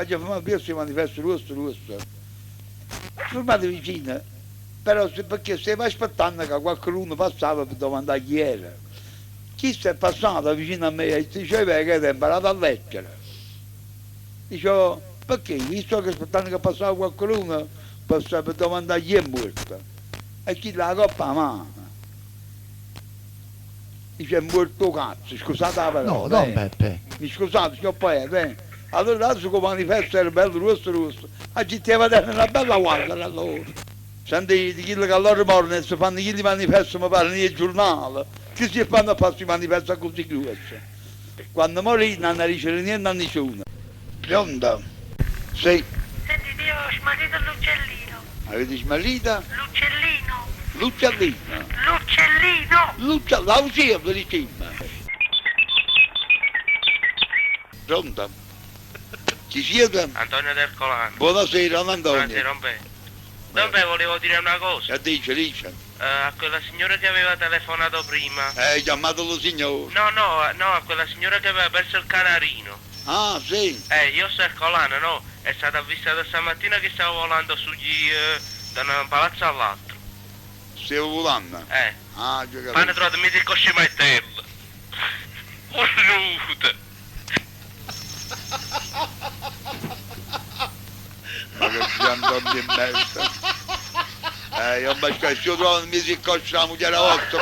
ma già fumare questo manifesto questo. Fermate vicino, però perché stiamo aspettando che qualcuno passava per domandare chi era. Chi si è passato vicino a me e diceva che hai imparato a leggere. Dicevo, perché? Visto che aspettando che passava qualcuno per domandare chi è morto. E chi la coppa a mano. Dice, è morto cazzo, scusate la parola. No, Don Peppe. Mi scusate, signor poeta, Allora adesso come manifesto era bello rosso. Oggi ti va vedere una bella guarda allora. Senti di quello che allora morne, si fanno quelli manifesti, mi pare, nei giornali. Che si fanno a fare i manifesti così grossi. Quando morì non ne riceve niente a nessuno. Pronto? Sì. Senti, io ho smarrito l'uccellino. Avete smarrita? L'uccellino. L'uccellino. L'uccellino. La uccello di cima. Pronto? Ci siete? Antonio del Colano. Buonasera, Antonio. Buonasera, Don Pe, volevo dire una cosa. Dice. A quella signora che aveva telefonato prima. Chiamato lo signore. No, a quella signora che aveva perso il canarino. Ah, sì. Io sono il Colano, no? È stata avvistata stamattina che stava volando da un palazzo all'altro. Stiamo volando? Ah, giocare. Ma ne trovate mi dico scimattella. Ornuta. Ma che pianto di merda. Io mi scaccio trovando mi si coscia la moglie vostra,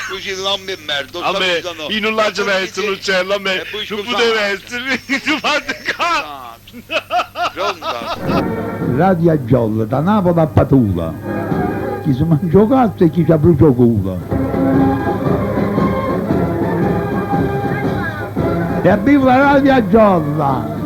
così non mi merda. A me, io non l'ho messo l'uccello, a me non poteva essere, tu fate caso. Pronto? Radio a Giolla, da Napoli a Patula. Chi si mangia cazzo e chi ci ha bruciato culo. E abbiamo la Radio a Giolla.